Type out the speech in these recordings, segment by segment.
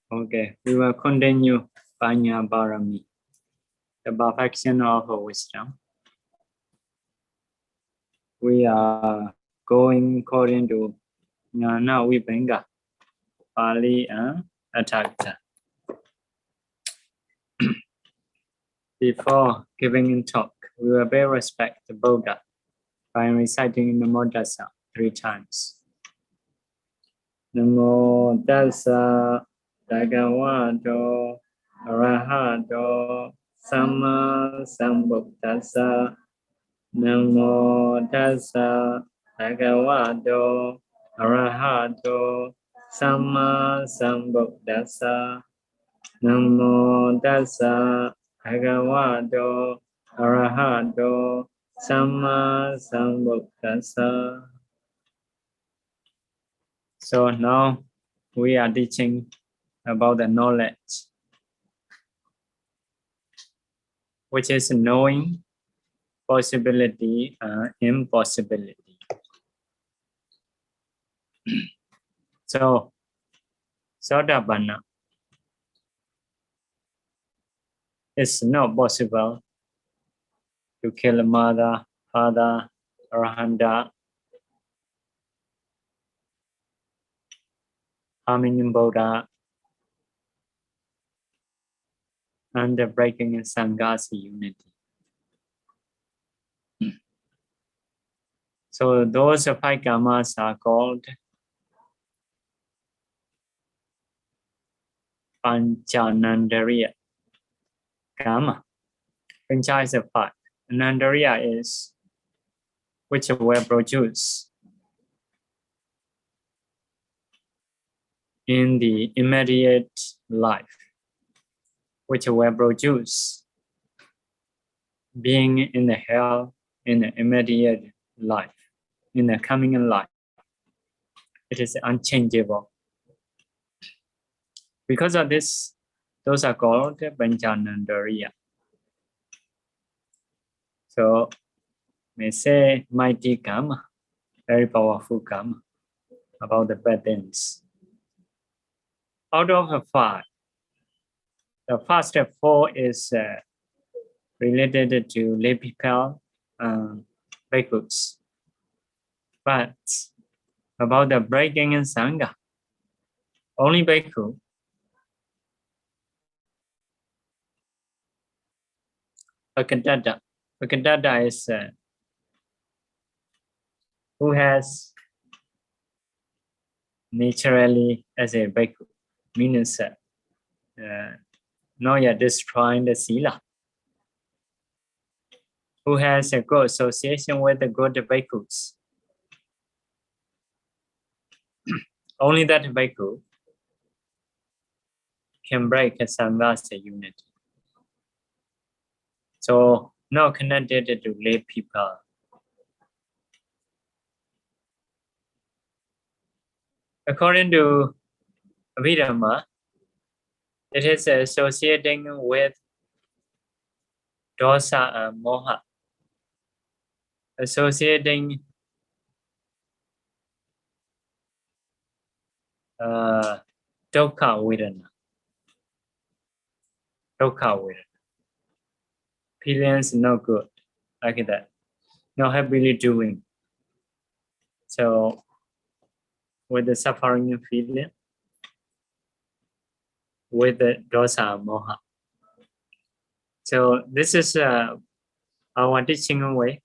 Okay, we will continue Paññā Pāramī, the perfection of wisdom. We are going according to ñāṇa vibhanga, Pali and Tathāgatassa. Before giving a talk, we will pay respect to Buddha by reciting Namo Tassa 3 times. Namo Tassa Bhagavato Arahato Samma Sambuddhassa. Namo Tassa Bhagavato Arahato Samma Sambuddhassa. Namo Tassa Bhagavato Arahato Samma Sambuddhassa. So now we are teaching about the knowledge, which is knowing possibility and impossibility. So, Sotāpanna, it's not possible to kill a mother, father, arahanta, harming Buddha, and the breaking in Saṅgha's unity. So those 5 karmas are called Paññā karma. Paññā is a 5. Nandariya is which were produced in the immediate life, which were produced being in the hell in the immediate life, in the coming life. It is unchangeable. Because of this, those are called Paññā. So, may say mighty karma, very powerful karma about the bad things. Out of the 5, the first 4 is related to lay people and bhikkhus. But about the breaking in Saṅgha, only bhikkhu Bhikkhu is who has naturally as a bhikkhu, means not yet destroying the sila, who has a good association with the good bhikkhus. Only that bhikkhu can break a Saṅgha's unity. So, not connected to lay people. According to Abhidhamma, it is associating with dosa and moha, associating dukkha vedanā. Dukkha vedanā. Feelings no good, like that. Not happily doing. So, with the suffering feeling, with the dosa and moha. So, this is our teaching way.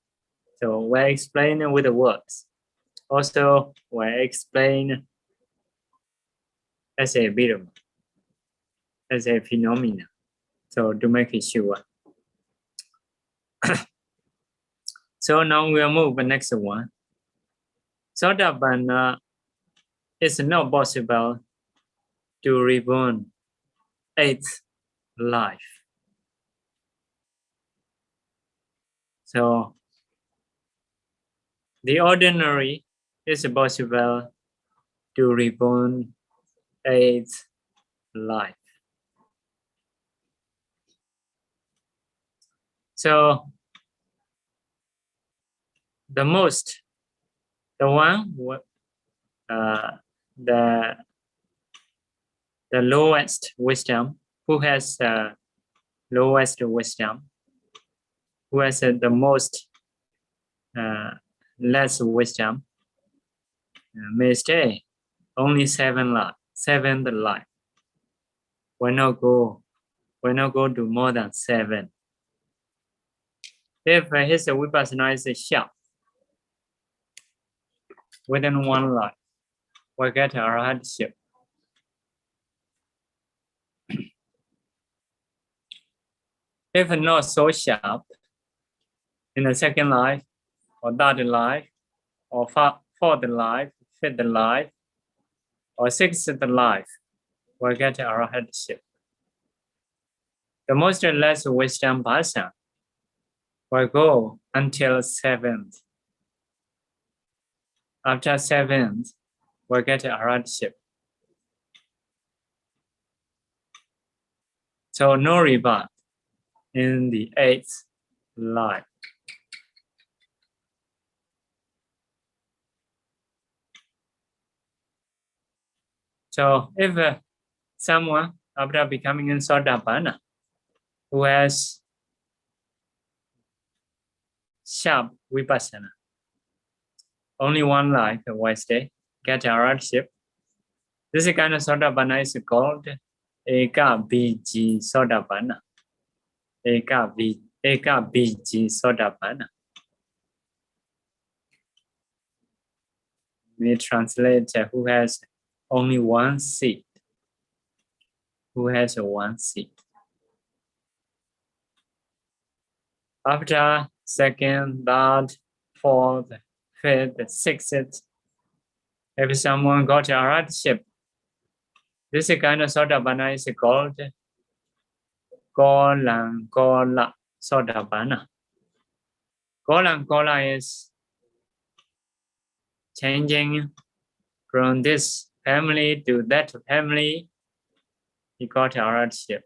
So, we're explaining with the words. Also, we're explaining as a Abhidhamma, as a phenomena. So, to make it sure. So now we'll move to the next one. Sotāpanna is not possible to reborn 8th life. So the ordinary is possible to reborn 8th life. So the one the the lowest wisdom, who has lowest wisdom, who has the most less wisdom, may stay only seventh life. Will not go to more than 7. If his Vipassanā is sharp, within 1 life, will get arahatship. If not so sharp, in the 2nd life, or 3rd life, or 4th life, 5th life, or 6th life, will get arahatship. The most less wisdom person will go until 7th. After 7th, will get arahatship. So no rebirth in the 8th life. So if someone after becoming in Sotāpanna who has sharp Vipassanā, only 1 life will stay, get arahatship. This kind of Sotāpanna is called Ekabījī Sotāpanna. Ekabījī Sotāpanna. We translate who has only 1 seed. Who has 1 seed. After 2nd, 3rd, 4th, 5th, 6th, if someone got arahatship, this kind of Sotāpanna is called Kolaṁkola Sotāpanna. Kolaṁkola is changing from this family to that family. He got arahatship.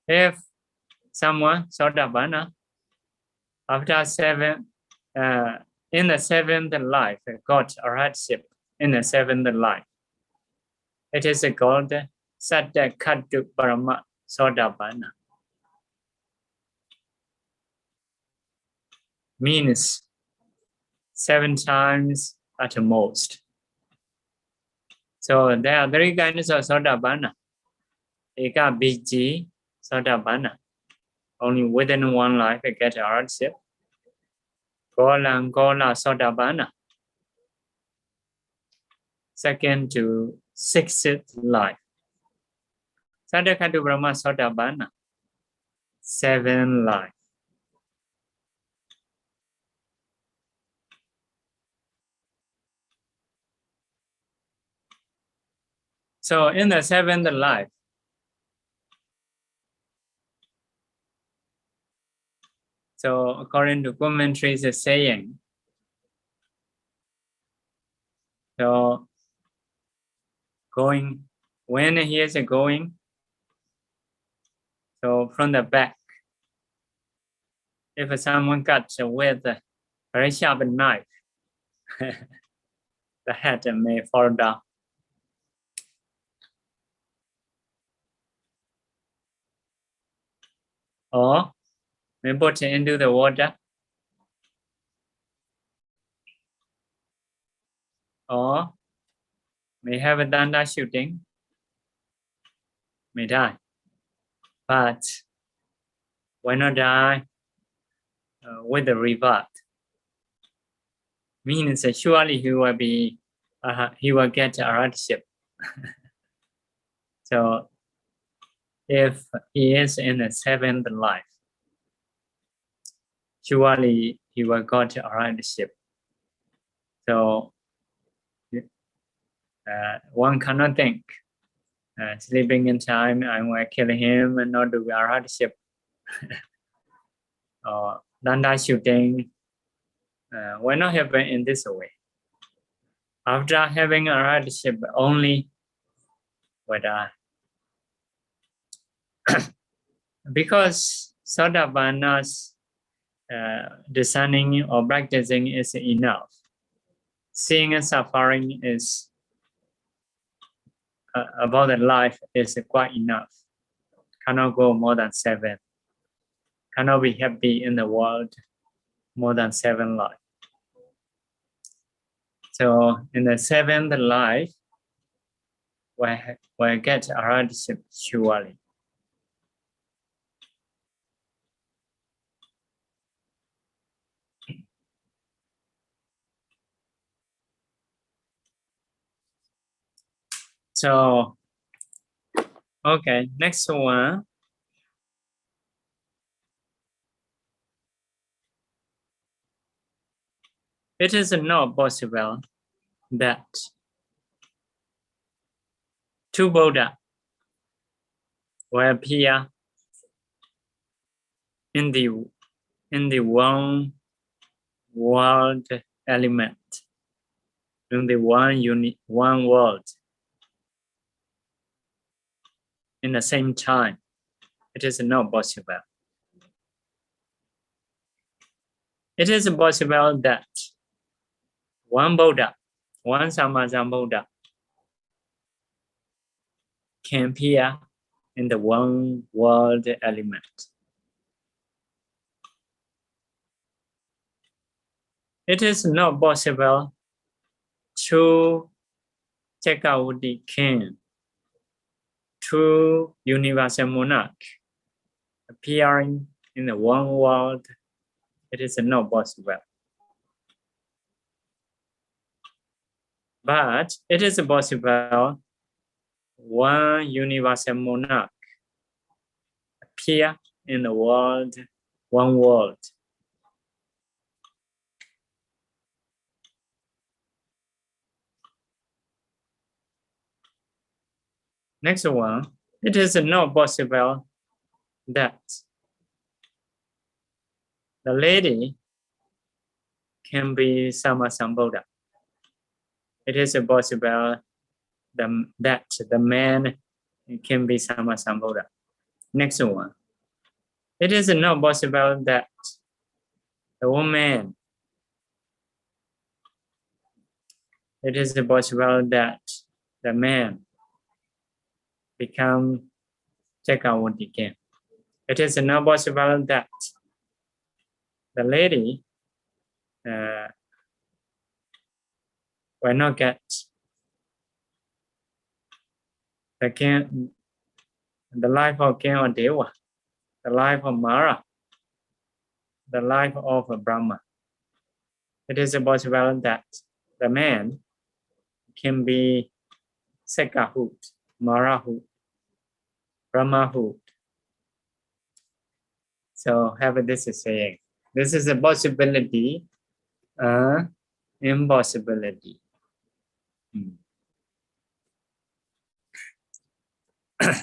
If someone Sotāpanna after 7 in the 7th life got arahatship in the 7th life, it is called sattakkhattu parama Sotāpanna. Means 7 times at most. So there are 3 kinds of Sotāpanna. Ekabījī Sotāpanna, only within 1 life I get arahatship. Kolaṁkola Sotāpanna, 2nd to 6th life. Sattakkhattu Brahma Sotāpanna, 7 life. So in the 7th life, so according to commentaries is saying, so going, when he is going, so from the back, if someone cuts with a very sharp knife, the head may fall down. Or may put it into the water, or may have a danda shooting, may die, but will not die with the rebirth. Means surely he will be, he will get arahatship. So if he is in the 7th life, surely he will get arahatship. So one cannot think, sleeping in time, I will kill him and not do arahatship. Or danda shooting will not happen in this way. After having arahatship, only will die. Because Sotāpanna's discerning or practicing is enough. Seeing and suffering is about the life is quite enough. Cannot go more than 7. Cannot be happy in the world more than 7 lives. So in the 7th life, we get arahatship surely. So, okay, next one. It is not possible that 2 Buddha will appear in the one world element, in the one world in the same time. It is not possible. It is possible that one Buddha, one Sammasambuddha can appear in the one world element. It is not possible to Ekabījī king, to universal monarch appearing in the one world. It is not possible. But it is possible one universal monarch appear in the world, one world. Next one, it is not possible that the lady can be Sammasambuddha. It is possible that the man can be Sammasambuddha. Next one, it is not possible that the woman, it is possible that the man become Ekabījī king. It is not possible that the lady will not get the king, the life of king or deva, the life of Mara, the life of Brahma. It is possible that the man can be sattakkhattu, Marahu, Brahmahu. So have this saying. This is a possibility, impossibility.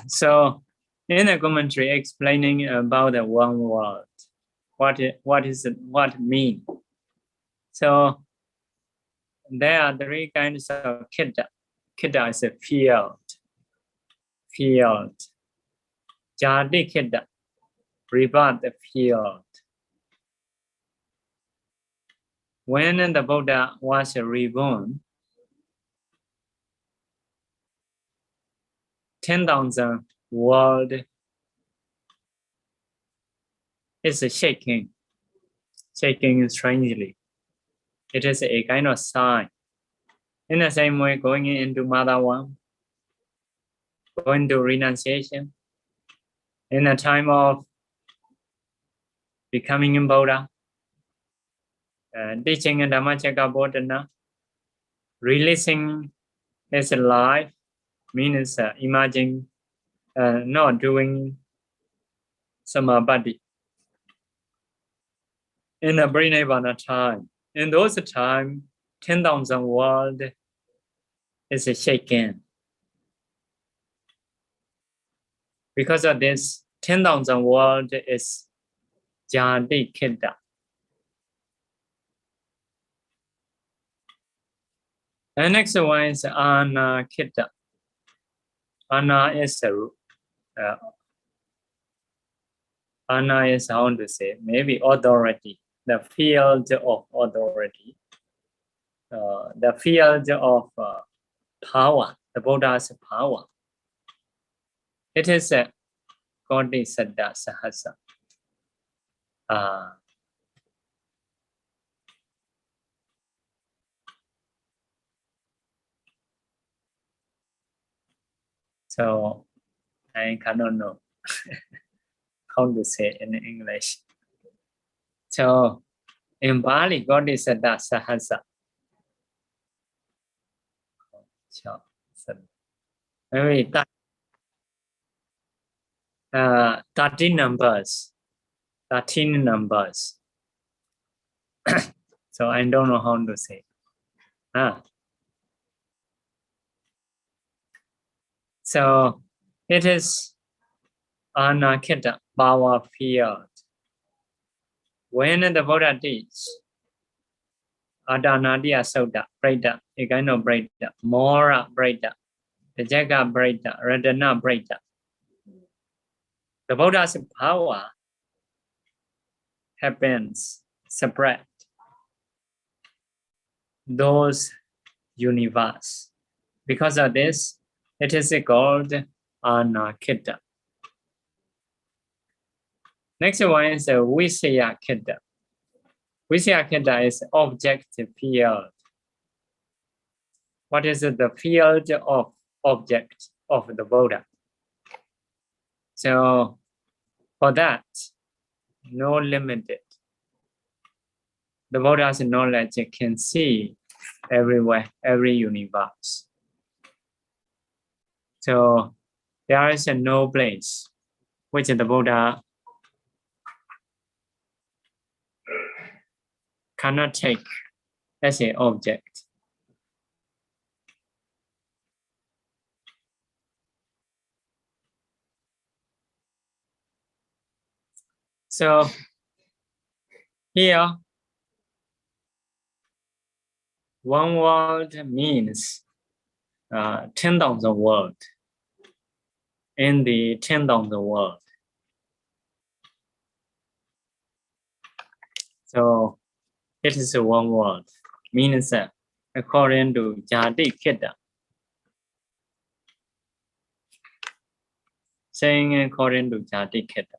So in the commentary explaining about the one world, what it mean? So there are 3 kinds of kidda. Kidda is a field. Jati kidda, rebirth the field. When the Buddha was reborn, 10,000 world is shaking strangely. It is a kind of sign. In the same way, going into Mother One, going to renunciation, in the time of becoming a Buddha, teaching in Dhammacakkappavattana, releasing his life, means imagine not doing samabhati. In the Nibbana time, in those time, 10,000 world is shaken. Because of this, 10,000 world is Jati Kidda. The next one is Ana Kidda. Ana is how to say, maybe authority, the field of authority, the field of power. the Buddha's power. It is a Tathāgatassa. So I cannot know how to say in English. So in Bali, God is a dasabalāni. Maybe 13 numbers. 13 numbers. So I don't know how to say. So it is anakitta power field. When the Buddha teaches Adanadia Sutta, Breda, a kind of Breda, Mora Breda, the Jaga Breda, Radana Breda. The Buddha's power happens separate those universe. Because of this, it is called anakitta. Next one is Visaya-kitta. Visaya-kitta is objective field. What is the field of object of the Buddha? So for that, no limited. The Buddha's knowledge can see everywhere, every universe. So there is no place which the Buddha cannot take as an object. So here, one world means 10,000 world. In the 10,000 world. So it is one world. Means according to Janakābhivaṃsa. Saying according to Janakābhivaṃsa.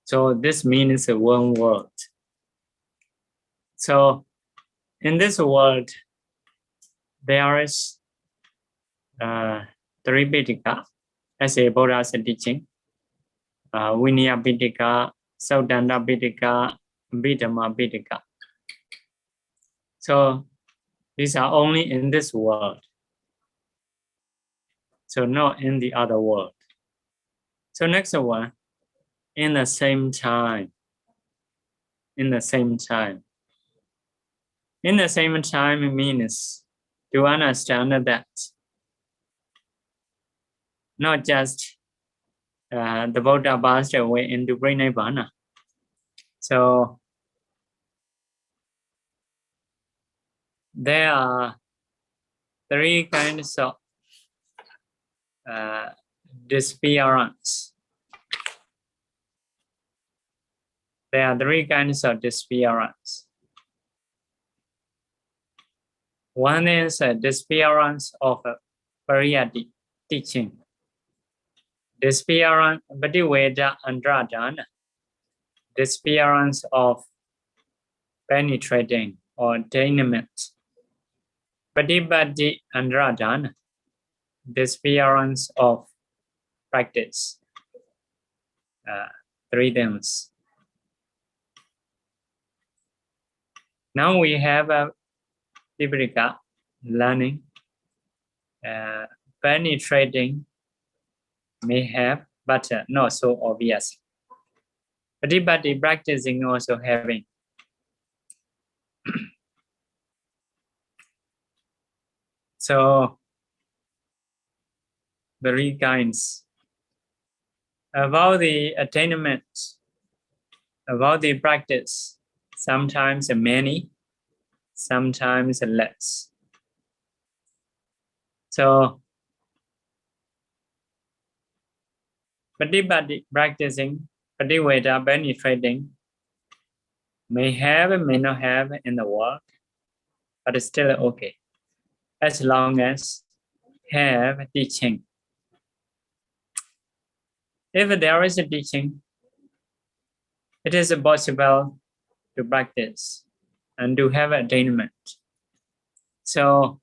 So this means one world. So in this world, there is three Pitaka, as a Buddha's teaching. Vinaya Pitaka, Sotāpanna Pitaka, Abhidhamma Pitaka. So these are only in this world. So not in the other world. So next one, in the same time. In the same time. In the same time means to understand that not just the Buddha passed away into Nibbana. So there are three kinds of disappearance. There are three kinds of disappearance. One is a disappearance of pariyati teaching. Disappearance, vedanā, disappearance of penetrating or attainment. Ṭhānāṭhāna, disappearance of practice. Three things. Now we have a Tipika learning, penetrating may have, but not so obvious. Patipati practicing also having. So, three kinds. About the attainment, about the practice, sometimes many, sometimes less. So, Patipati practicing, Pativeda penetrating, may have and may not have in the world, but it's still okay. as long as have teaching. If there is a teaching, it is possible to practice and to have attainment. So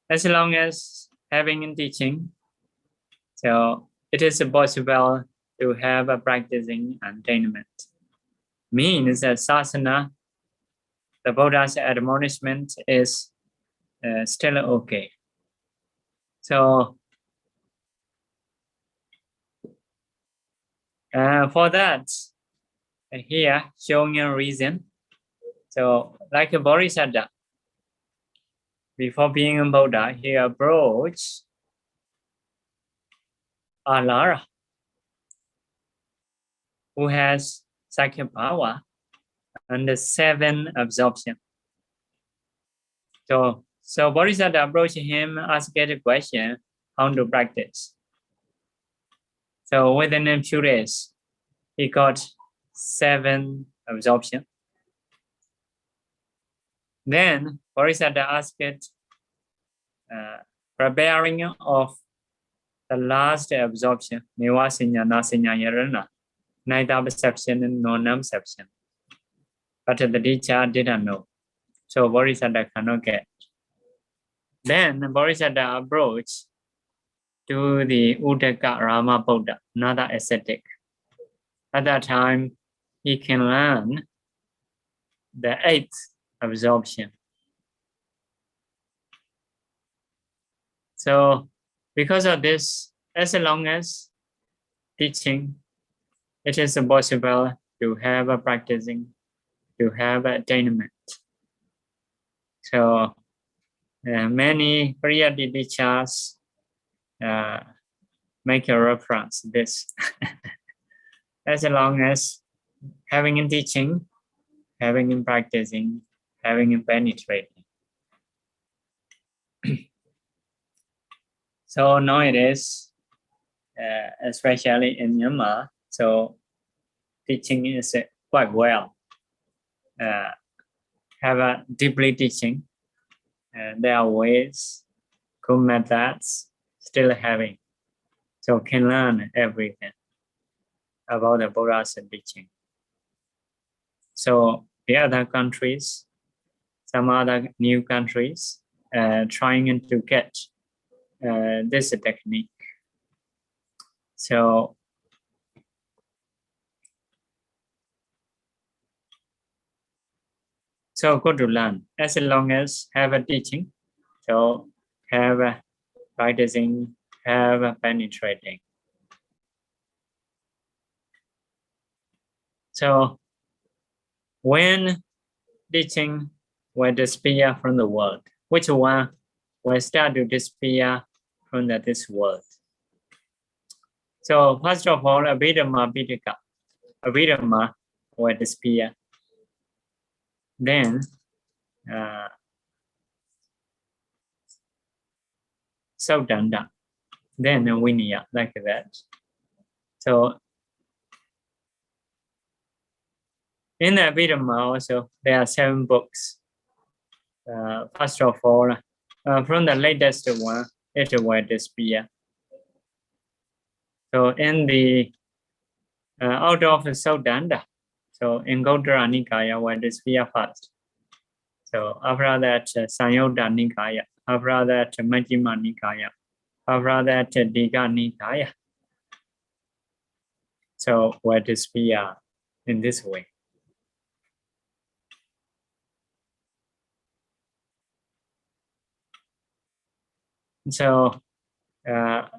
as long as having a teaching, so it is possible to have a practicing attainment. Means that sasana, the Buddha's admonishment is still okay. So for that, here showing a reason. So like a Bodhisattva, before being a Buddha, he approached a Lara who has Sakya power and the 7 absorption. So Bodhisattva approached him, asked a question, how to practice. So within a few days, he got 7 absorption. Then Bodhisattva asked preparing of the last absorption, ñāṇa, neither perception and non-perception. But the teacher didn't know. So Bodhisattva cannot get. Then Bodhisattva approached to the Uddaka Rama Buddha, another ascetic. At that time, he can learn the 8th absorption. So because of this, as long as teaching, it is possible to have a practicing, to have attainment. So many Pariyatti teachers make a reference to this. As long as having in teaching, having in practicing, having in penetrating. So nowadays, especially in Myanmar, so teaching is quite well. Have a deeply teaching, and there are ways, good methods, still having. So can learn everything about the Buddha's teaching. So the other countries, some other new countries, trying to get this technique. So good to learn as long as have a teaching. So have a practicing, have a penetrating. So when teaching will disappear from the world, which one will start to disappear from this world? So first of all, Abhidhamma Pitaka. Abhidhamma will disappear. Then Sotāpanna, then Vinaya, like that. So in the Abhidhamma also, there are 7 books. First of all, from the latest one, it will disappear. So in the out of Sotāpanna, so in Gautara Nikaya will disappear first. So after that, Saṅgha Nikaya, after that, Majjhima Nikaya, after that, Digha Nikaya. So will disappear in this way. So 1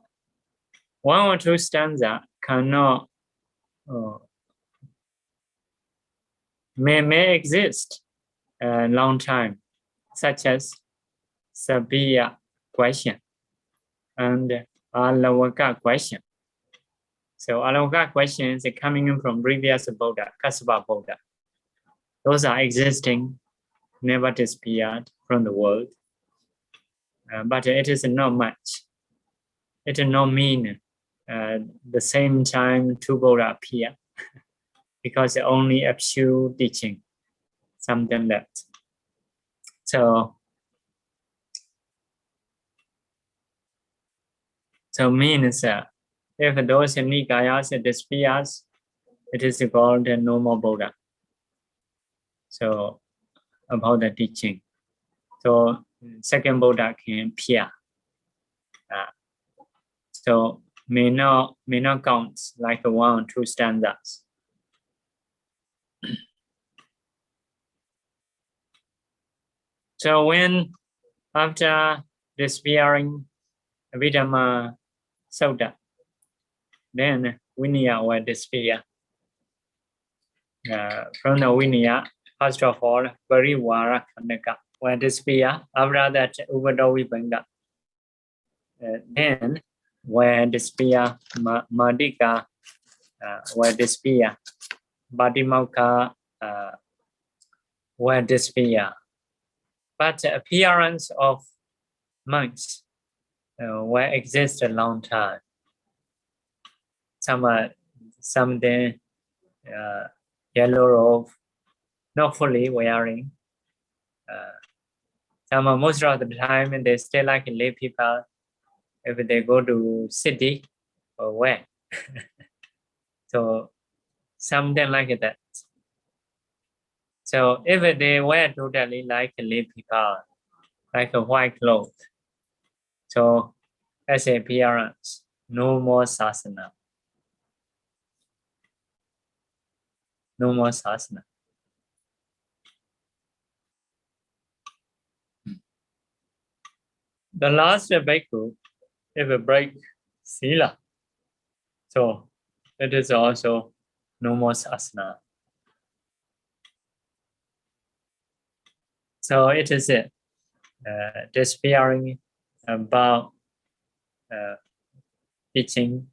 or 2 stanza cannot may exist a long time, such as Sabbiya question and Alavaka question. So Alavaka questions are coming in from previous Buddha, Kassapa Buddha. Those are existing, never disappeared from the world. But it is not much. It does not mean the same time 2 Buddha appear, because only a few teaching, something left. So So means if those nikayas disappears, it is called the no more Buddha. So about the teaching. So second Buddha can appear. So may not count like 1 or 2 stanzas. So when after disappearing Abhidhamma Sutta, then Vinaya will disappear. From the Vinaya, first of all, Parivara Khandaka will disappear. After that, Uvadavibanga. Then will disappear Madhika, will disappear. Bhadimokha will disappear. But the appearance of monks will exist a long time. Some day yellow robe, not fully wearing. Most of the time they stay like lay people. If they go to city or where, so something like that. So if they wear totally like lay people, like a white cloth, so as an appearance, no more sasana. No more sasana. The last Bhikkhu, if it break sila, so it is also no more sasana. So it is despairing about teaching,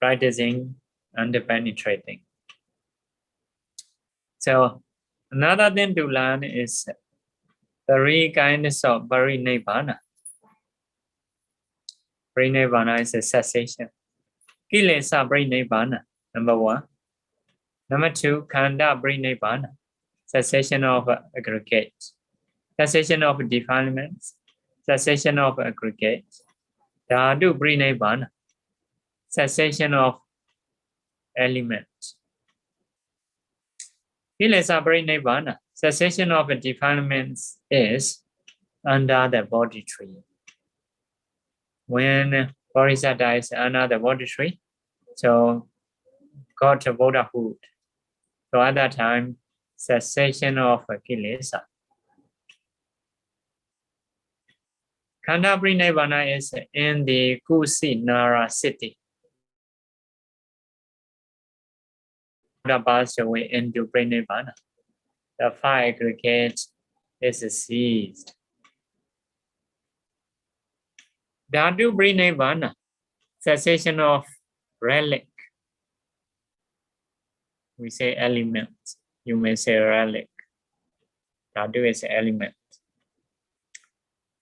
practicing, and penetrating. So another thing to learn is 3 kinds of parinibbana. Parinibbana is a cessation. Kilesa parinibbana, number 1. Number 2, khanda parinibbana, cessation of aggregates. Cessation of defilements, cessation of aggregates. Dhatu parinibbana, cessation of elements. Kilesa parinibbana, cessation of defilements is under the body tree. When Bodhisattva is under the body tree, so got Buddhahood. So at that time, cessation of kilesa. Khanda parinibbana is in the Kusinara city. Buddha passed away into parinibbana. The 5 aggregates is seized. Dhatu parinibbana, cessation of relic. We say element. You may say relic. Dhatu is element.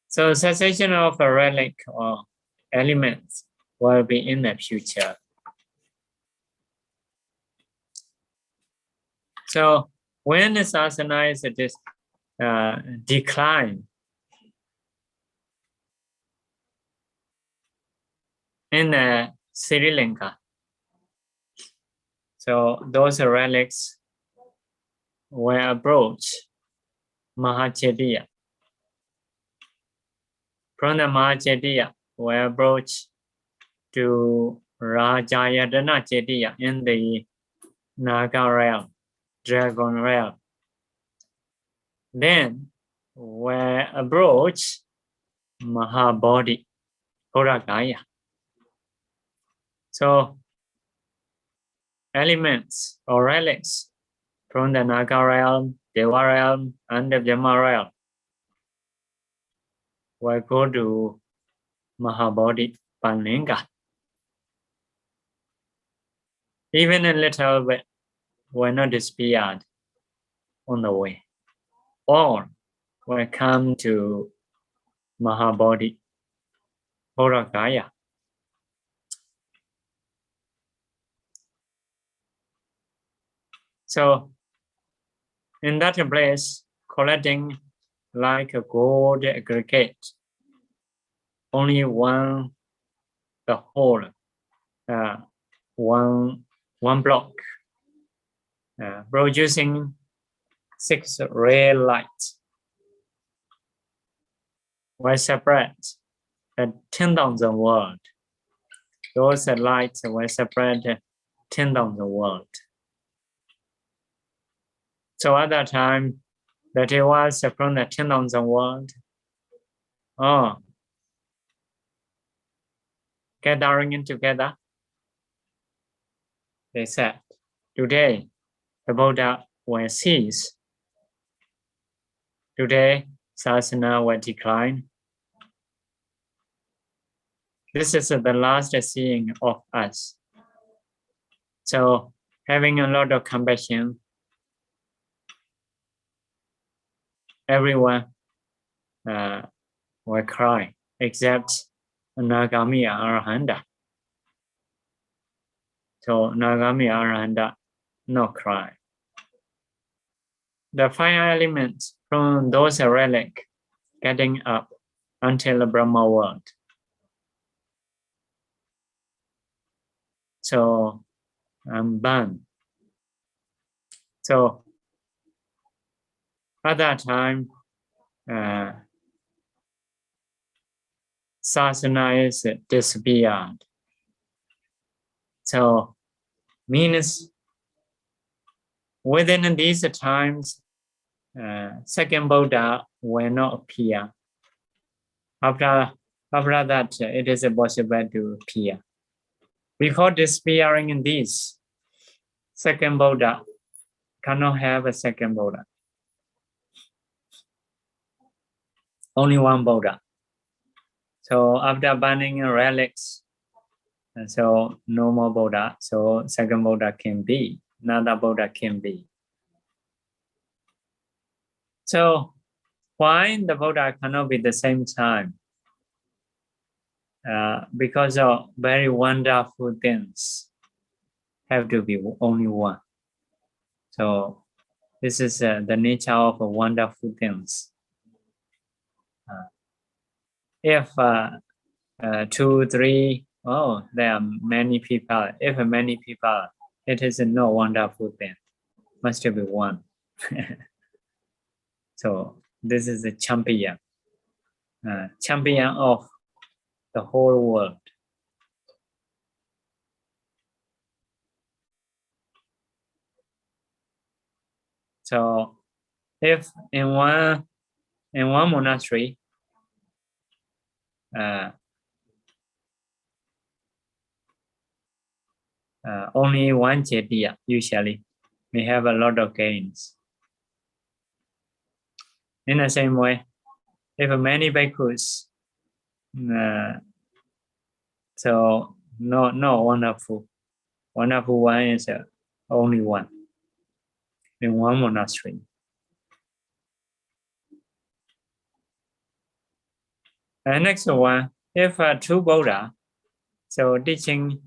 So cessation of a relic or elements will be in the future. So when the sasana is decline in Sri Lanka, so those relics will approach Mahachediya. From the Mahachediya will approach to Rajayadana Chediya in the Naga realm, dragon realm. Then will approach Mahabodhi, Horakaya. So elements or relics from the Naga realm, Deva realm, and the Brahma realm will go to Mahabodhi Paññā. Even a little bit will not disappear on the way, or will come to Mahabodhi Horakaya. So in that place, collecting like a gold aggregate, only one, the whole, one block, producing 6 ray lights. When separate the 10,000 world, those lights will separate 10,000 world. So at that time, that it was from the 10,000 world, gathering together, they said, today the Buddha will cease. Today, Sasana will decline. This is the last seeing of us. So, having a lot of compassion, everyone will cry, except Nagami Arahanta. So, Nagami Arahanta, no cry. The 5 elements from those relic getting up until the Brahma world. So, burn. So, at that time, Sasana is disappeared. So, means within these times, second Buddha will not appear. After that, it is possible to appear. Before disappearing in this, second Buddha cannot have a second Buddha. Only one Buddha. So after burning relics, so no more Buddha. So second Buddha can be, another Buddha can be. So why the Buddha cannot be the same time? Because of very wonderful things have to be only one. So this is the nature of wonderful things. If 2, 3, there are many people. If many people, it is no wonderful thing. Must be one. So this is the champion of the whole world. So if in one monastery, only one Chetiya usually may have a lot of gains. In the same way, if many bhikkhus, so no wonderful one is only one in one monastery. And next one, if 2 Buddha, so teaching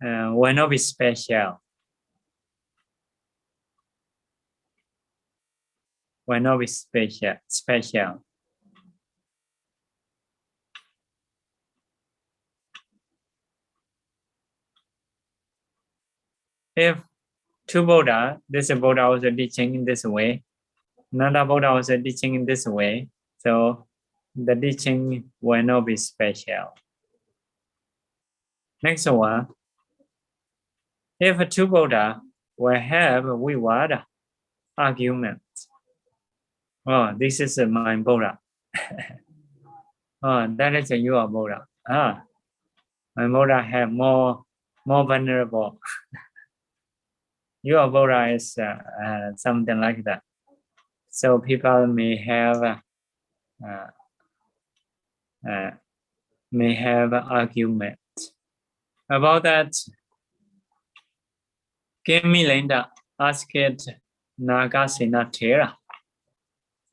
will not be special. Will not be special. If 2 Buddha, this Buddha was teaching in this way, another Buddha was teaching in this way, so the teaching will not be special. Next one, if 2 Buddha will have Vivada argument, this is my Buddha. That is your Buddha. My Buddha have more vulnerable. Your Buddha is something like that. So people may have argument about that. Kemilinda asked Nagasenatera.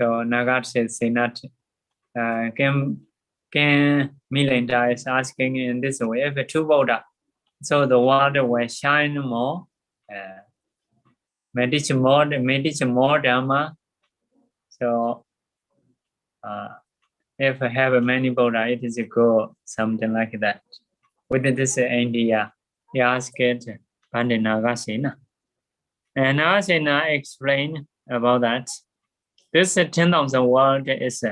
So Nagasenatera. Kemilinda is asking in this way: if 2 Buddha, so the world will shine more, may teach more Dhamma. So If I have many Buddha, it is a good, something like that. Within this India, he asked Nagasena. And Nagasena explained about that. This 10,000 world is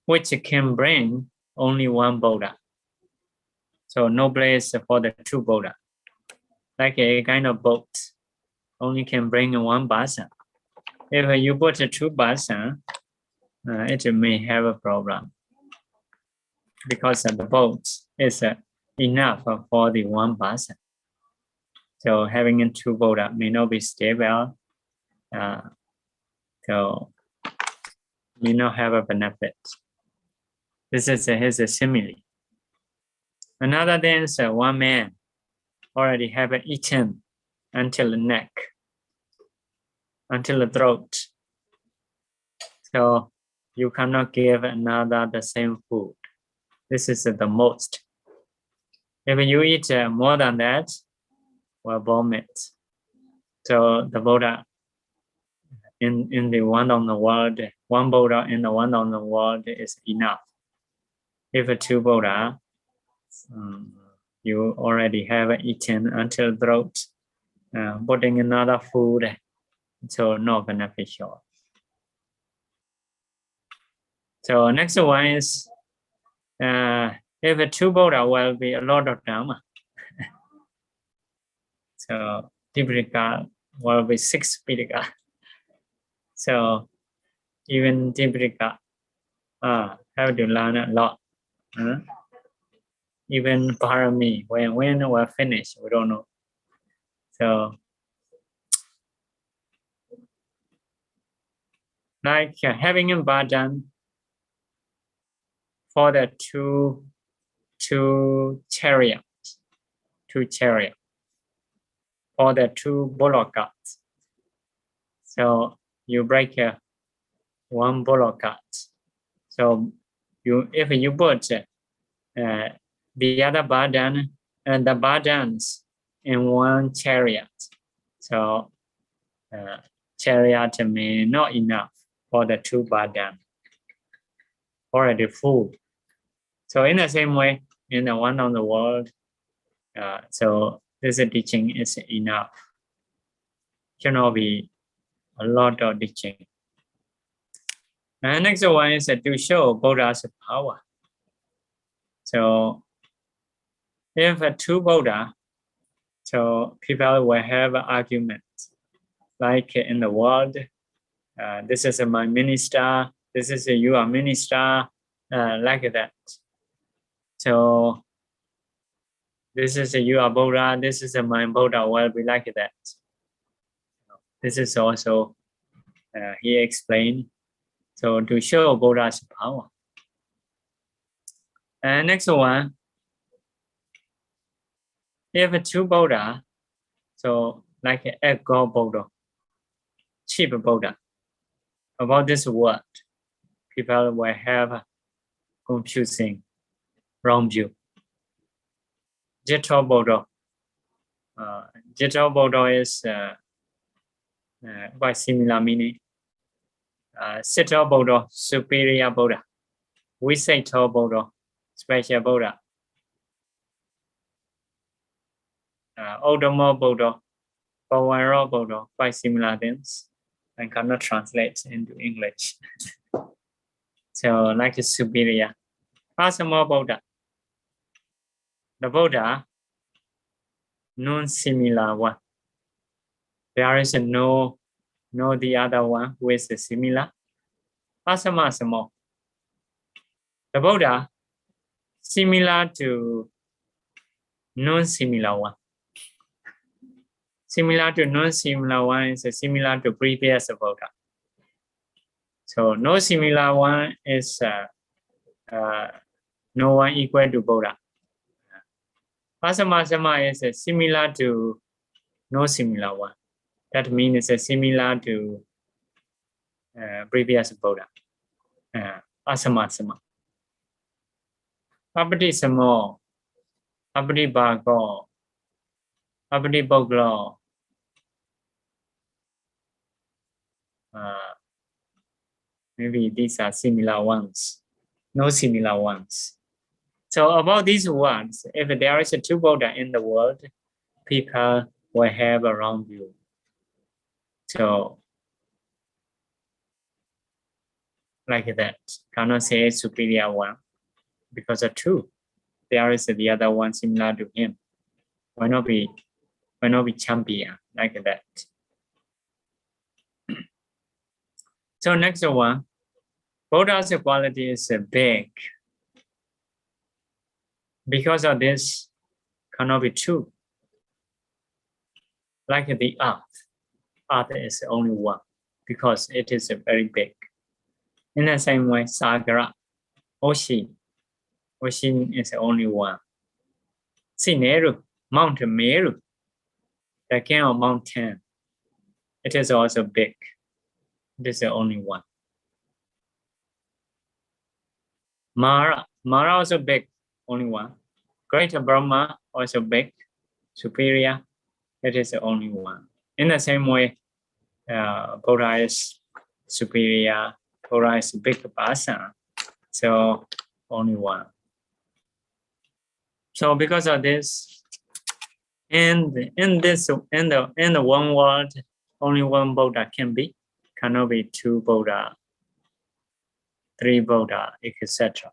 which can bring only one Buddha. So no place for the two Buddha. Like a kind of boat, only can bring one person. If you put two person, it may have a problem because the boat is enough for the one person. So having two Buddha may not be stable, so may not have a benefit. This is his simile. Another thing is one man already have eaten until the neck, until the throat. So you cannot give another the same food. This is the most. If you eat more than that, will vomit. So the Buddha in the one on the world, one Buddha in the one on the world is enough. If two Buddha, you already have eaten until throat, putting another food, so not beneficial. So next one is, if two Buddha will be a lot of Dhamma. So Tipitaka will be 6 Pitaka. So even Tipitaka have to learn a lot. Even Pāramī, when we're finished, we don't know. So like having a bhajan for the two chariots, for the two bullocks. So you break one bullock. So if you put the other bhajan and the bhajans in one chariot, so chariot may not enough for the two bhajan, already full. So in the same way, in the one on the world, so this teaching is enough. Cannot be a lot of teaching. And next one is to show Buddha's power. So if two Buddha, so people will have arguments. Like in the world, this is my minister, this is your minister, like that. So this is your Buddha, this is my Buddha, will be like that. This is also, he explained, so to show Buddha's power. And next one, if two Buddha, so like ego Buddha, cheap Buddha, about this word, people will have confusing, wrong view. Jitto Buddha. Jitto Buddha is quite similar meaning. Siddha Buddha, superior Buddha. Visaito Buddha, special Buddha. Odomo Buddha, Pawaro Buddha, quite similar things. I cannot translate into English. So like a superior. Pasamo Buddha. The Buddha, non-similar one. There is no the other one who is similar. Pasama. The Buddha, similar to non-similar one. Similar to non-similar one is similar to previous Buddha. So no similar one is no one equal to Buddha. Pasama is similar to no similar one. That means it's similar to previous Buddha. Asama. Abhidhamma, Abhidhamma, Abhidhamma, Maybe these are similar ones, no similar ones. So about these words, if there is a two Buddha in the world, people will have a wrong view. So like that, cannot say superior one because of two. There is the other one similar to him. Why not be champion like that? So next one, Buddha's quality is big. Because of this, cannot be true. Like the earth is only one because it is very big. In the same way, Saṅgha, ocean is only one. Sineru, Mount Meru, the king of mountain, it is also big. It is the only one. Mara also big, only one. Great Brahma also big, superior. It is the only one. In the same way, Buddha is superior. Buddha is Vipassanā. So only one. So because of this, in the one world, only one Buddha can be. Cannot be two Buddha, three Buddha, etc.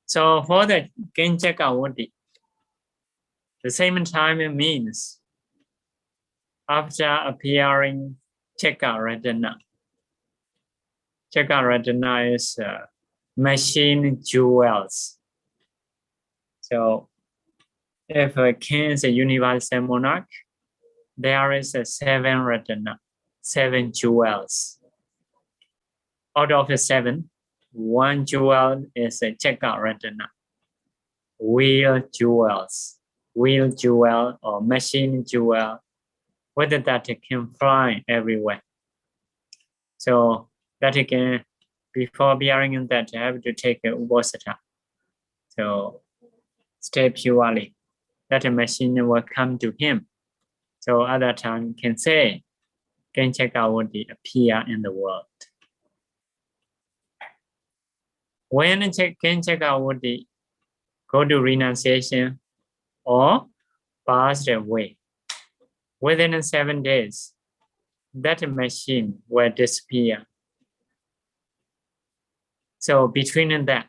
So for the Genchakavati, the same time it means after appearing Chakaratana. Chakaratana is machine jewels. So if a king is a universal monarch, there is a 7 ratana, 7 jewels. Out of the 7, 1 jewel is a Chakaratana. Wheel jewel or machine jewel, whether that can fly everywhere. So that can, before bearing that, you have to take a Vipassanā. So stay purely. That machine will come to him. So other time can say, Genchakavati appear in the world. When Genchakavati go to renunciation or passed away, within 7 days, that machine will disappear. So between that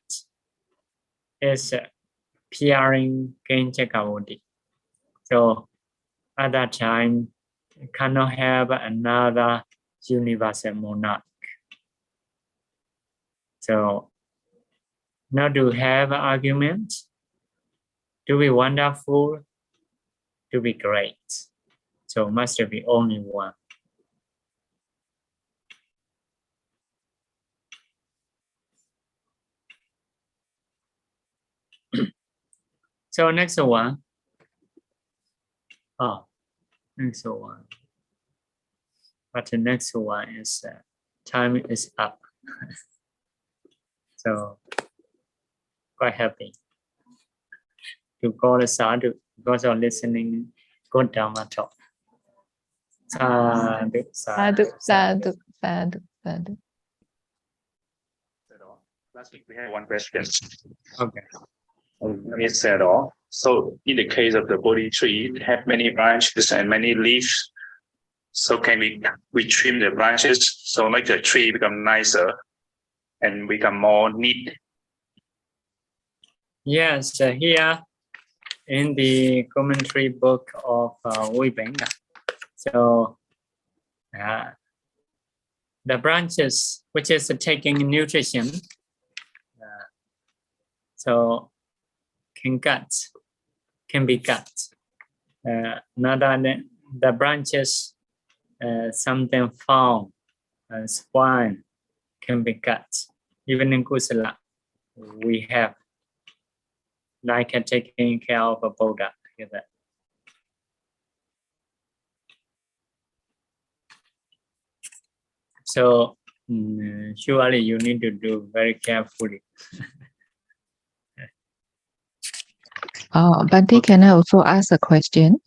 is appearing Genchakavati. So at that time, cannot have another universal monarch. So not to have argument, to be wonderful, to be great. So must be only one. So next one. Next one. But the next one is time is up. So quite happy to call the sadhu because of listening good Dhamma talk. Sadhu, sadhu, sadhu, sadhu, sadhu. Last week we had one question. Okay. It said all. So in the case of the Bodhi tree, it have many branches and many leaves. So can we trim the branches so make the tree become nicer and become more neat? Yes, here in the commentary book of Vipassanā. So the branches which is taking nutrition, so can be cut. The branches something found swine can be cut. Even in kosalla, we have like taking care of a Buddha. So surely you need to do very carefully. Bhante, can I also ask a question?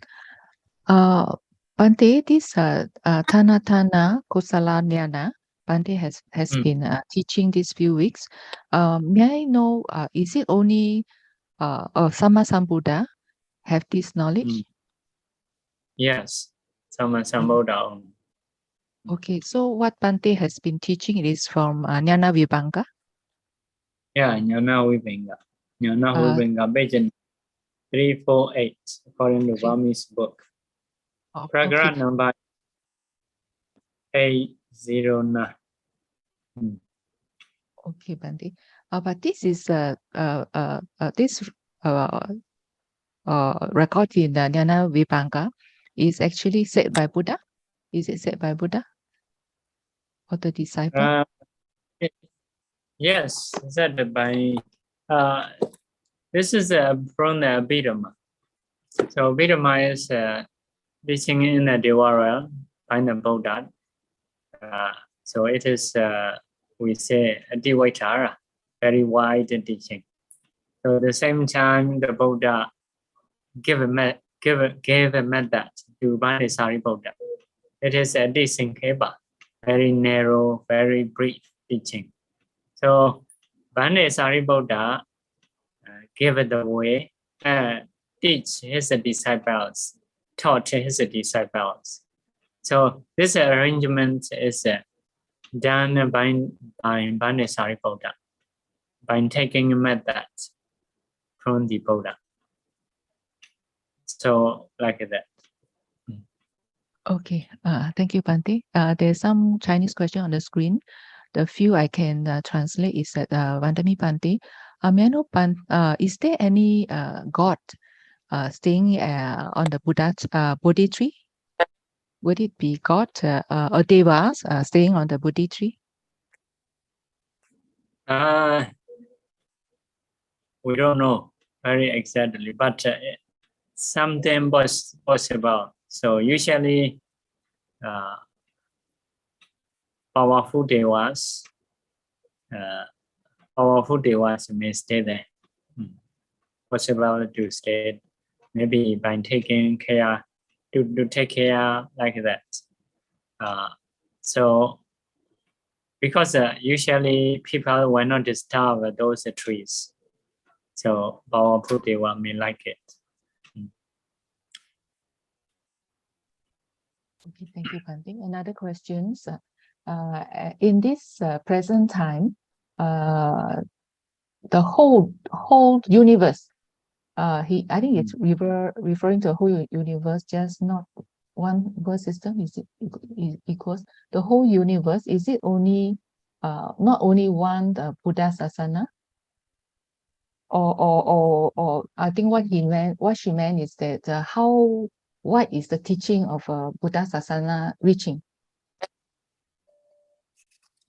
Bhante, this Ṭhānāṭhāna kosalla ñāṇa, Bhante has been teaching these few weeks. May I know, is it only Sama Sambuddha have this knowledge? Yes, Sama Sambuddha. Okay, so what Bhante has been teaching is from Janakābhivaṃsa. Yeah, ñāṇa Vipassanā, page 348, according to Burmese book. Paragraph number 809. Okay, Bhante. But this is record in the Janakābhivaṃsa is actually said by Buddha. Is it said by Buddha or the disciple? Yes, said by. This is from the Abhidhamma. So Abhidhamma is teaching in the Deva realm by the Buddha. So it is, we say, a Dvaitara, very wide teaching. So at the same time, the Buddha gave a method to Bhanisari Buddha. It is a Disankhepa, very narrow, very brief teaching. So Bhanisari Buddha gave the way, teach his disciples, taught his disciples. So this arrangement is done by Bhanisari Buddha, by taking a method from the Buddha. So like that. Okay, thank you, Bhante. There's some Chinese question on the screen. The few I can translate is that Vandami Bhante, may I know, is there any god staying on the Buddha's Bodhi tree? Would it be God or Devas staying on the Bodhi tree? We don't know very exactly, but something was possible. So usually powerful devas may stay there. Possible to stay, maybe by taking care, to take care like that. So because usually people will not disturb those trees. So powerful deva may like it. Okay, thank you, Bhante. Another question. In this present time, the whole universe, I think it's referring to the whole universe, just not one verse system. Is it equals the whole universe? Is it only not only one Buddha sasana? Or I think what she meant is that what is the teaching of Buddha sasana reaching?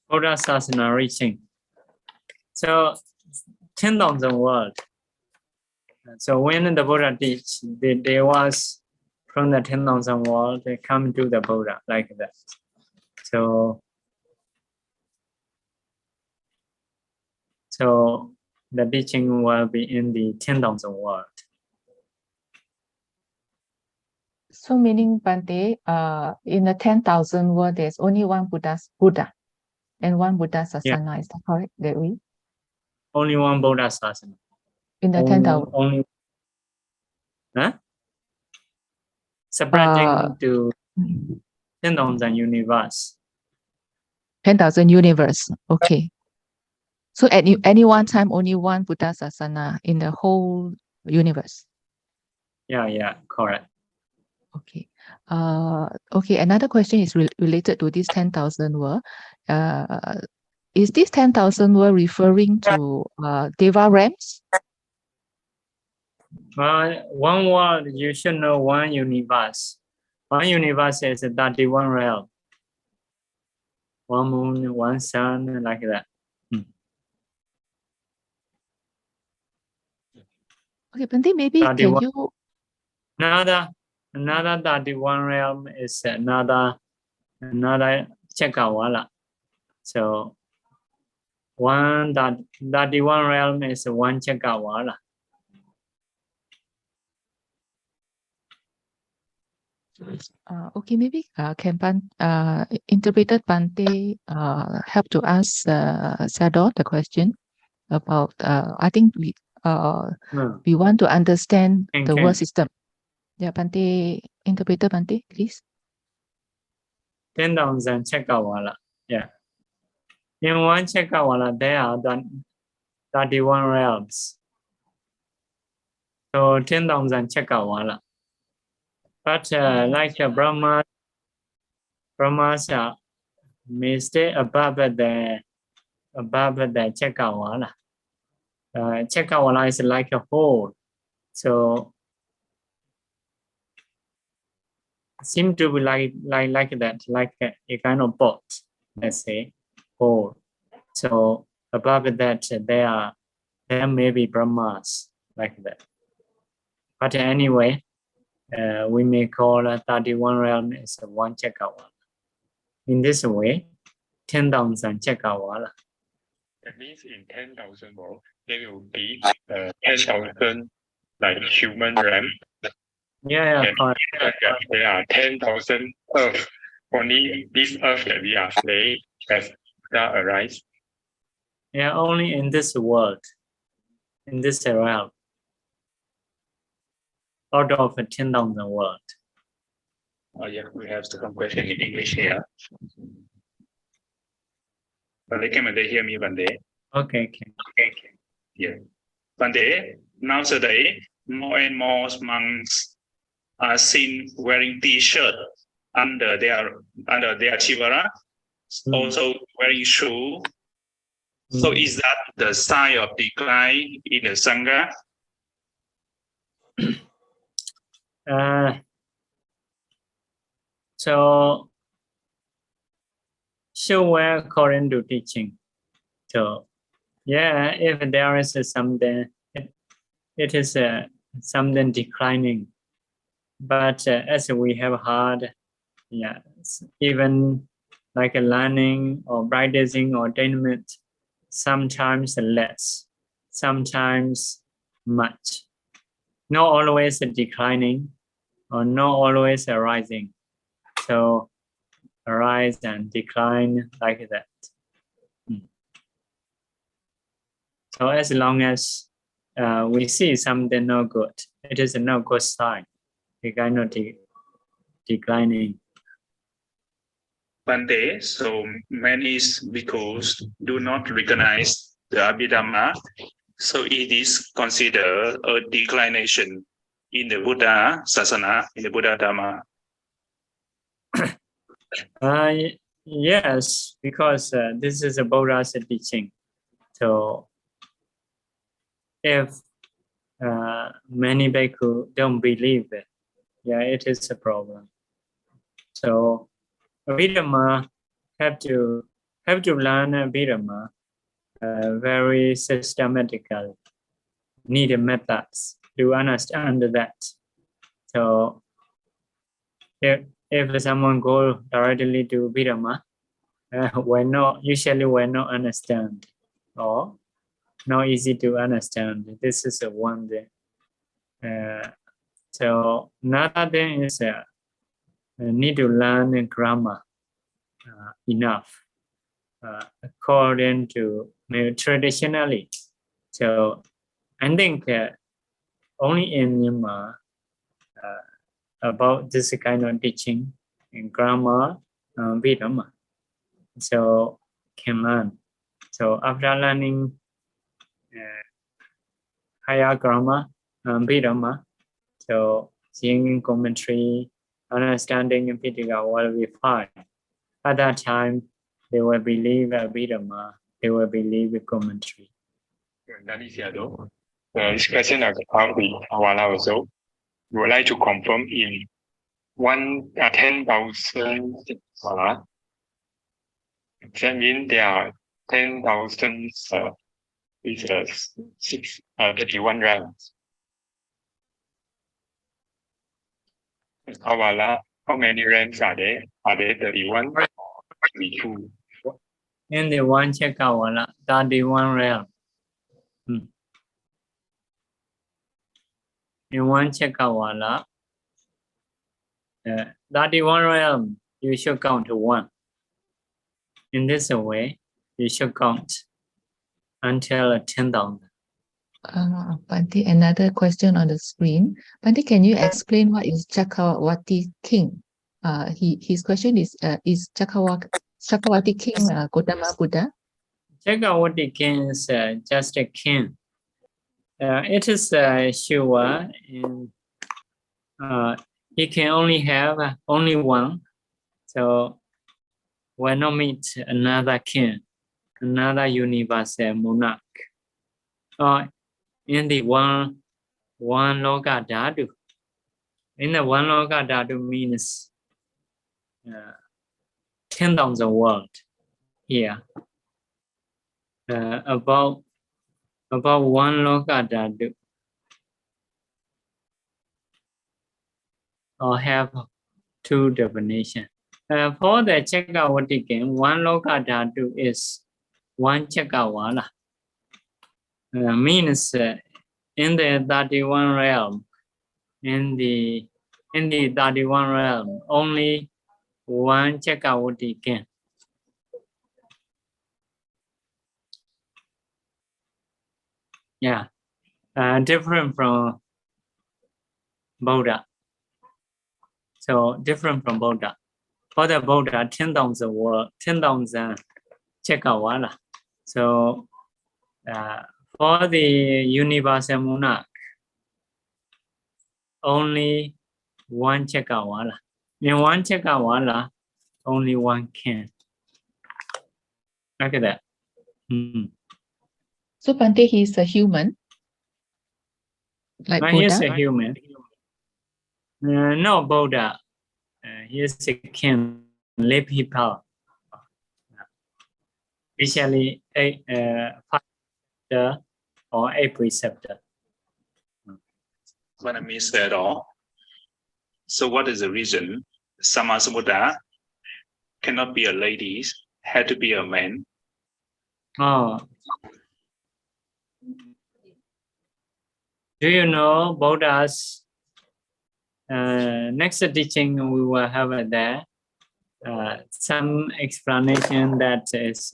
Buddha sasana reaching. So 10,000 world. So when the Buddha teach, there was from the 10,000 world, they come to the Buddha like that. So the teaching will be in the 10,000 world. So meaning, Bhante, in the 10,000 world, there's only one Buddha and one Buddha sasana. Is that correct? That way? Only one Buddha sasana. In the 10,000. Only. Huh? Spreading to 10,000 universe. 10,000 universe. Okay. So at any one time, only one Buddha sasana in the whole universe. Yeah, correct. Okay. Okay. Another question is related to this 10,000 world. Is this 10,000 world referring to Deva realms? One world, you should know one universe. One universe is 31 realm. One moon, one sun, like that. Okay, Bhante, maybe 31. can you... Another 31 realm is another Chakavala. So 31 realm is one Chakavala. Okay, maybe can interpreter Bhante help to ask Sador the question about I think we want to understand the word system. Yeah, Bhante, interpreter Bhante, please. 10,000 Chakrawala. Yeah. In one Chakrawala, there are 31 realms. So 10,000 Chakrawala. But like Brahmas may stay above the Chakrawala. Chakrawala is like a hole. So seem to be like that, like a kind of pot, let's say, hole. So above that, there may be Brahmas like that. But anyway, we may call 31 realm as one Chakrawala. In this way, 10,000 Chakrawala. That means in 10,000 world, there will be 10,000 like human realm. Yeah, and there are 10,000 earth. Only this earth that we are staying has that arise. Yeah, only in this world, in this realm, out of 10,000 world. Oh yeah, we have some question in English here. Bande, can they hear me, Bande? Okay. Yeah. Bande, nowadays, more and more monks are seen wearing T-shirt under their chivara, also wearing shoe. So is that the sign of decline in the Saṅgha? So should wear according to teaching. So yeah, if there is something, it is something declining. But as we have heard, yeah, even like a learning or practicing or attainment, sometimes less, sometimes much. Not always declining or not always arising. So arise and decline like that. So as long as we see something not good, it is a no good sign. We cannot declining. Bande, so many bhikkhus do not recognize the Abhidhamma, so it is considered a declination in the Buddha Sasana, in the Buddha Dhamma. Yes, because this is a Buddha's teaching. So if many bhikkhu don't believe it, yeah, it is a problem. So Abhidhamma have to learn Abhidhamma very systematically, need methods to understand that. So if someone go directly to Abhidhamma, usually will not understand or not easy to understand. This is one thing. So another thing is need to learn grammar enough according to traditionally. So I think only in Myanmar about this kind of teaching in grammar Abhidhamma. So can learn. So after learning higher grammar Abhidhamma, so seeing commentary, understanding Pitaka will be fine. At that time, they will believe Abhidhamma, they will believe the commentary. This question of Abhidhamma also would like to confirm in 10,000 that means there are 10,000 with 31 realms. How many realms are there? Are there 31 or 32? In the one Chakrawala, 31 realm. In one Chakrawala, 31 realm, you should count to 1. In this way, you should count until 10,000. Bhante, another question on the screen. Bhante, can you explain what is Chakravarti king? His question is Chakravarti king Gautama Buddha? Chakravarti king is just a king. It is Shiva, and he can only have only one. So will not meet another king, another universal monarch. In the one loka dhatu. In the one loka dhatu means 10,000 world here. About one loka dhatu. Or have two definitions. For the Chakravarti king, one loka dhatu is one Chakrawala. Means in the 31 realm, in the 31 realm, only one Chakravarti king. Yeah, different from Buddha. So different from Buddha. For the Buddha, 10,000 world, 10,000 Chakrawala. So for the universal monarch, only one Chakrawala. In one Chakrawala, only one king. Look at that. So Bhante, he is a human, like He Buddha? is a human. No, Buddha. He is a king, lay people. Usually a preceptor or a preceptor. Vietnamese said all. So what is the reason Sammasambuddha cannot be a lady, had to be a man? Oh. Do you know Buddha's next teaching we will have there? Some explanation that is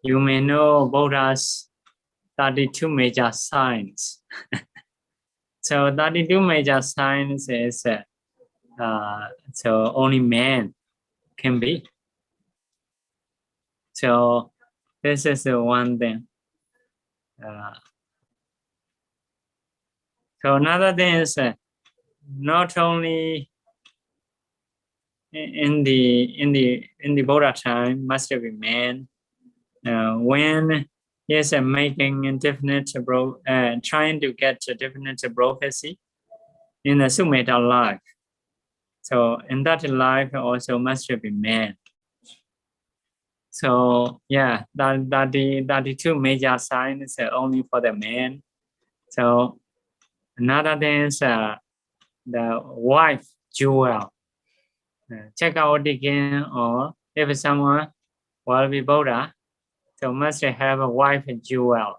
you may know Buddha's 32 major signs. So 32 major signs is so only man can be. So this is the one thing. So another thing is not only in the Buddha time must be man. When he is making a definite trying to get a definite prophecy in the Sumedha life. So in that life also must be man. So yeah, that the 32 major signs only for the man. So another thing is the wife jewel. Check out again, or if someone will be Buddha, so must have a wife jewel.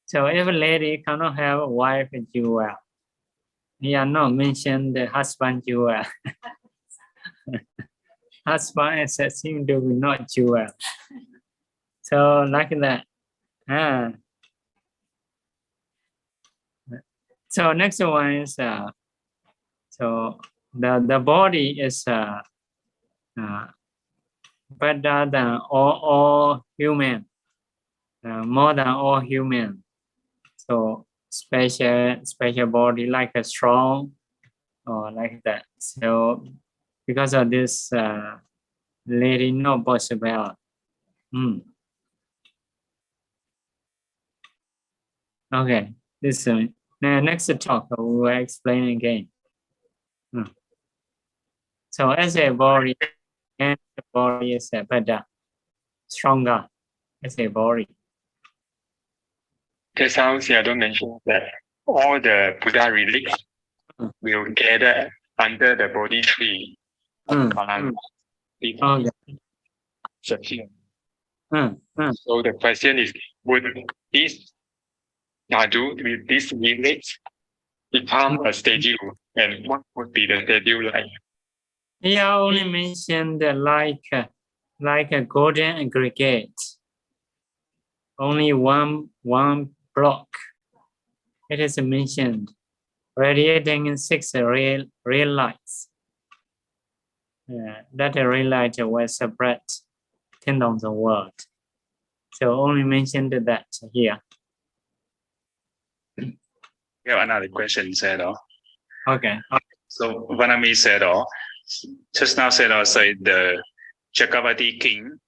So if a lady cannot have a wife jewel, he are not mentioned the husband jewel. Husband is seem to be not jewel. So like that. So next one is so the body is better than all human, more than all human. So special body like a strong or like that. So because of this lady not possible. Okay, this next talk we will explain again. So as a body, and the body is better, stronger as a body. Just now Sayadaw mentioned that all the Buddha relics will gather under the Bodhi tree of Paññā. Okay. So the question is, would this dhatu, with this relics, become a statue And what would be the schedule like? Here only mentioned like a golden aggregate. Only one block. It is mentioned, radiating in 6 real lights. That real light will spread 10,000 world. So only mentioned that here. We have another question, said. Okay. So Vanami said, just now said also the Chakravarti king,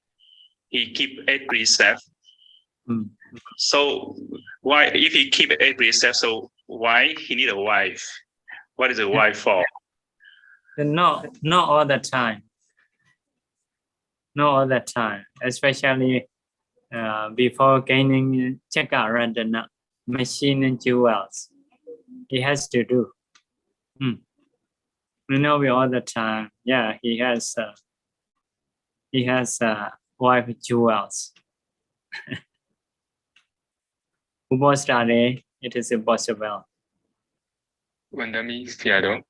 he keep 8 precepts. So why, if he keep 8 precepts, so why he need a wife? What is a wife for? Not all the time. Not all the time, especially before gaining Chakravarti machine and jewels. He has to do. We all the time. Yeah, he has wife jewels. Upostare, it is impossible. Vandami Seattle.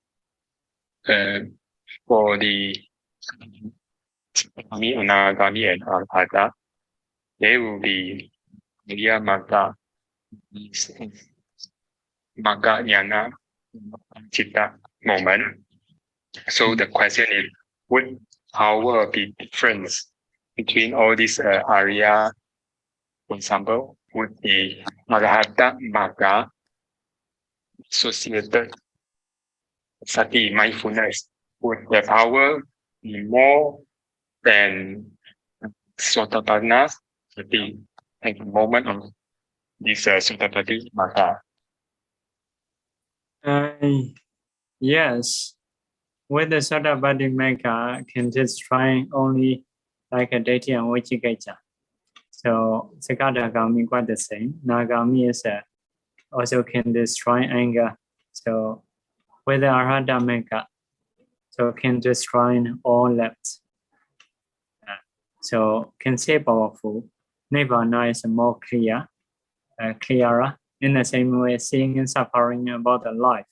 For the Anagami and Arahatha, they will be Magga, ñāṇa, Chitta moment. So the question is, would power be different between all these area? For example, would the Arahatha Magga associated sati mindfulness, would the power be more than Sotāpanna sati at the moment of this Sotāpanna Magga? Yes, with the Sotāpanna Magga can destroy only like a deity and Vijigaccha. So Sakkhatagami quite the same. Nagami is also can destroy anger. So with the Arahata Magga, so can destroy all left. So can say powerful. Nibbana is more clearer. In the same way, seeing and suffering about the life,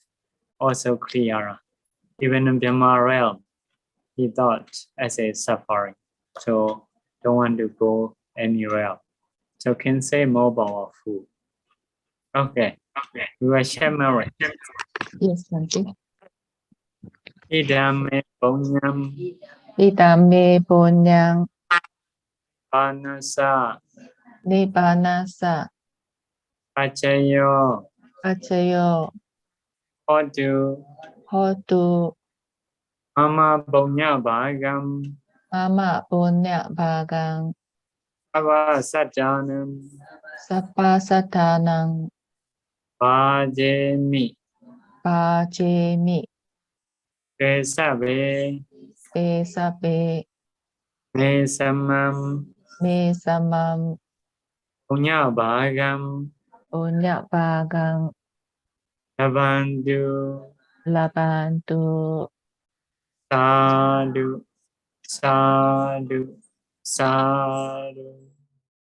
also clearer. Even in Brahma realm, he thought as a suffering. So don't want to go anywhere. So can say more powerful. Okay. We will share merit. Yes, Bhante. Idame Paññā Idame Paññā Panasa Vipassanā Pacayo Pacayo Hotu Hotu Paññā Mama Paññā Avasajanam Sappasatanang Pajemi Pajemi Kesabe Pesape Mesamam Mesamam Paññā Paññā Labandu Labantu Sadhu Sadhu Sadhu